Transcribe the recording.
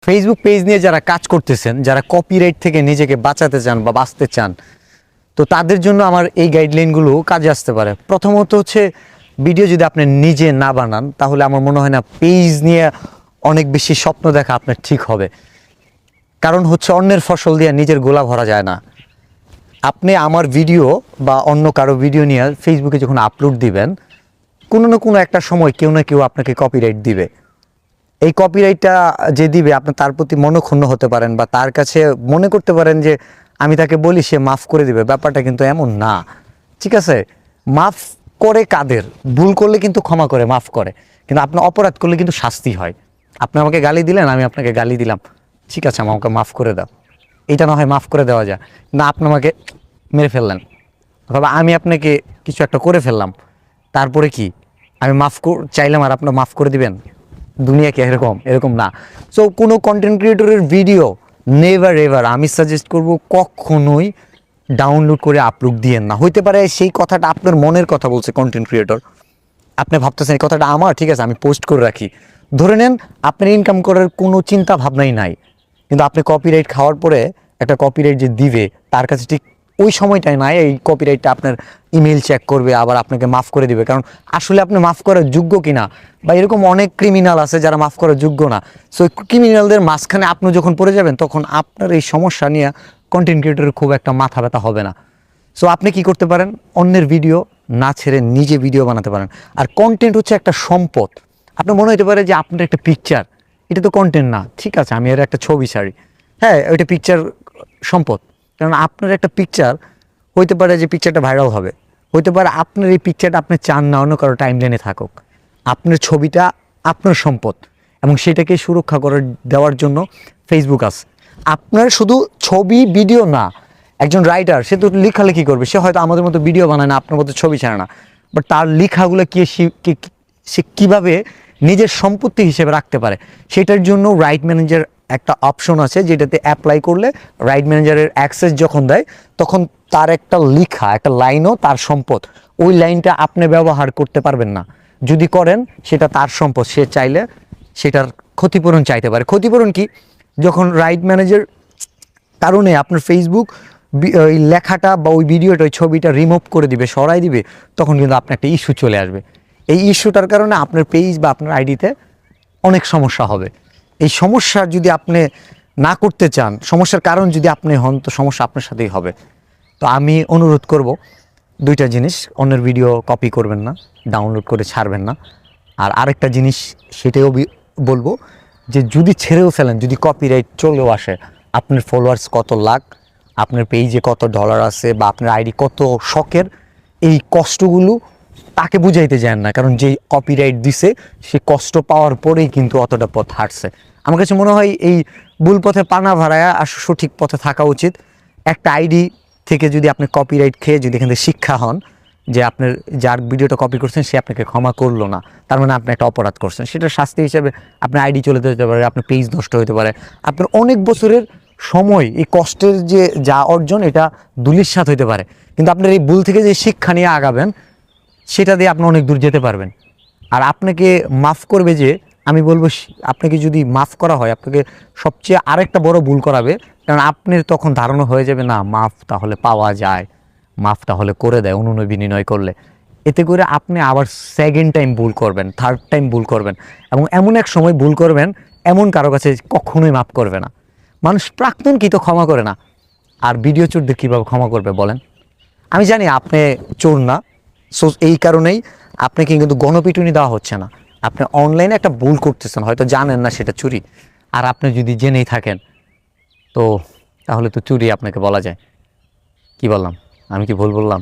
Facebook page নিয়ে যারা কাজ করতেছেন, যারা কপিরাইট থেকে নিজেকে বাঁচাতে চান বা বাঁচতে চান, তো তাদের জন্য আমার এই গাইডলাইনগুলো কাজে আসতে পারে। প্রথমত হচ্ছে, ভিডিও যদি আপনি নিজে না বানান তাহলে আমার মনে হয় না পেজ নিয়ে অনেক বেশি স্বপ্ন দেখা আপনার ঠিক হবে। কারণ হচ্ছে, অন্যের ফসল দিয়ে নিজের গোলা ভরা যায় না। আপনি আমার ভিডিও বা অন্য কারো ভিডিও নিয়ে ফেসবুকে যখন আপলোড দিবেন, কোনো না কোনো একটা সময় কেউ না কেউ আপনাকে কপিরাইট দিবে। এই কপিরাইটটা যে দিবে, আপনি তার প্রতি মনক্ষুণ্ণ হতে পারেন বা তার কাছে মনে করতে পারেন যে আমি তাকে বলি সে মাফ করে দিবে। ব্যাপারটা কিন্তু এমন না, ঠিক আছে? মাফ করে কাদের? ভুল করলে কিন্তু ক্ষমা করে, মাফ করে। কিন্তু আপনি অপরাধ করলে কিন্তু শাস্তি হয়। আপনি আমাকে গালি দিলেন, আমি আপনাকে গালি দিলাম, ঠিক আছে আমাকে মাফ করে দাও, এটা না হয় মাফ করে দেওয়া যায় না। আপনি আমাকে মেরে ফেললেন অথবা আমি আপনাকে কিছু একটা করে ফেললাম, তারপরে কি আমি চাইলাম আর আপনার মাফ করে দিবেন? দুনিয়া কি এরকম না। সো কোনো কন্টেন্ট ক্রিয়েটরের ভিডিও নেভার এভার আমি সাজেস্ট করব কখনোই ডাউনলোড করে আপলোড দিয়েন না। হইতে পারে সেই কথাটা আপনার মনের কথা বলছে কন্টেন্ট ক্রিয়েটর, আপনি ভাবতেছেন এই কথাটা আমার, ঠিক আছে আমি পোস্ট করে রাখি। ধরে নেন আপনার ইনকাম করার কোনো চিন্তা ভাবনাই নাই, কিন্তু আপনি কপিরাইট খাওয়ার পরে একটা কপিরাইট যে দিবে, তার কাছে ঠিক ওই সময়টাই নাই এই কপিরাইটটা আপনার ইমেল চেক করবে, আবার আপনাকে মাফ করে দিবে। কারণ আসলে আপনি মাফ করার যোগ্য কিনা, বা এরকম অনেক ক্রিমিনাল আছে যারা মাফ করার যোগ্য না। সো ক্রিমিনালদের মাঝখানে আপনি যখন পড়ে যাবেন, তখন আপনার এই সমস্যা নিয়ে কন্টেন্ট ক্রিয়েটরের খুব একটা মাথা ব্যথা হবে না। সো আপনি কি করতে পারেন, অন্যের ভিডিও না ছেড়ে নিজে ভিডিও বানাতে পারেন। আর কন্টেন্ট হচ্ছে একটা সম্পদ। আপনার মনে হতে পারে যে আপনার একটা পিকচার, এটা তো কন্টেন্ট না, ঠিক আছে আমি এর একটা ছবি ছাড়ি, হ্যাঁ ওইটা পিকচার সম্পদ। কারণ আপনার একটা পিকচার হইতে পারে যে পিকচারটা ভাইরাল হবে, হইতে পারে আপনার এই পিকচারটা আপনি চান না অন্য কারো টাইম লাইনে থাকুক। আপনার ছবিটা আপনার সম্পদ, এবং সেটাকে সুরক্ষা করে দেওয়ার জন্য ফেসবুক আছে। আপনার শুধু ছবি ভিডিও না, একজন রাইটার সে তো লেখালেখি করবে, সে হয়তো আমাদের মতো ভিডিও বানায় না, আপনার মতো ছবি ছাড়ে না, বাট তার লেখাগুলো সে কীভাবে নিজের সম্পত্তি হিসেবে রাখতে পারে, সেটার জন্য রাইট ম্যানেজার একটা অপশন আছে, যেটাতে অ্যাপ্লাই করলে রাইট ম্যানেজারের অ্যাক্সেস যখন দেয়, তখন তার একটা লেখা, একটা লাইনও তার সম্পদ। ওই লাইনটা আপনি ব্যবহার করতে পারবেন না, যদি করেন সেটা তার সম্পদ, সে চাইলে সেটার ক্ষতিপূরণ চাইতে পারে। ক্ষতিপূরণ কি? যখন রাইট ম্যানেজার কারণে আপনার ফেসবুক ওই লেখাটা বা ওই ভিডিওটা, ওই ছবিটা রিমুভ করে দিবে, সরাই দিবে, তখন কিন্তু আপনার একটা ইস্যু চলে আসবে। এই ইস্যুটার কারণে আপনার পেজ বা আপনার আইডিতে অনেক সমস্যা হবে। এই সমস্যা যদি আপনি না করতে চান, সমস্যার কারণ যদি আপনি হন, তো সমস্যা আপনার সাথেই হবে। তো আমি অনুরোধ করব দুইটা জিনিস: অন্যের ভিডিও কপি করবেন না, ডাউনলোড করে ছাড়বেন না। আর আরেকটা জিনিস সেটাও বলবো যে যদি ছেড়েও ফেলেন, যদি কপিরাইট চলেও আসে, আপনার ফলোয়ার্স কত লাখ, আপনার পেজে কত ডলার আছে, বা আপনার আইডি কত শখের, এই কষ্টগুলো তাকে বুঝাইতে যান না। কারণ যেই কপিরাইট দিছে সে কষ্ট পাওয়ার পরেই কিন্তু অতটা পথ হাঁটছে। আমার কাছে মনে হয় এই ভুল পথে পানা ভাড়ায়া আর সঠিক পথে থাকা উচিত। একটা আইডি থেকে যদি আপনি কপিরাইট খেয়ে যদি এখান থেকে শিক্ষা হন যে আপনার যার ভিডিওটা কপি করছেন সে আপনাকে ক্ষমা করলো না, তার মানে আপনি একটা অপরাধ করছেন, সেটার শাস্তি হিসেবে আপনার আইডি চলে যেতে পারে, আপনার পেজ নষ্ট হতে পারে, আপনার অনেক বছরের সময়, এই কষ্টের যে যা অর্জন, এটা ধূলিসাৎ হতে পারে। কিন্তু আপনার এই ভুল থেকে যে শিক্ষা নিয়ে আগাবেন, সেটা দিয়ে আপনি অনেক দূর যেতে পারবেন। আর আপনাকে মাফ করবে যে, আমি বলবো আপনাকে যদি মাফ করা হয়, আপনাকে সবচেয়ে আরেকটা বড় ভুল করাবে। কারণ আপনার তখন ধারণা হয়ে যাবে, না মাফ তাহলে পাওয়া যায়, মাফ তাহলে করে দেয় অনুনয় বিনিময় করলে। এতে করে আপনি আবার সেকেন্ড টাইম ভুল করবেন, থার্ড টাইম ভুল করবেন, এবং এমন এক সময় ভুল করবেন এমন কারো কাছে কখনোই মাফ করবে না। মানুষ প্রাক্তন কি তো ক্ষমা করে না, আর ভিডিও চোরদের কীভাবে ক্ষমা করবে বলেন? আমি জানি আপনি চোর না, সো এই কারণেই আপনাকে কিন্তু গণপিটুনি দেওয়া হচ্ছে না। আপনি অনলাইনে একটা ভুল করতেছেন, হয়তো জানেন না সেটা চুরি, আর আপনি যদি জেনেই থাকেন, তো তাহলে তো চুরি আপনাকে বলা যায়। কি বললাম? আমি কি ভুল বললাম?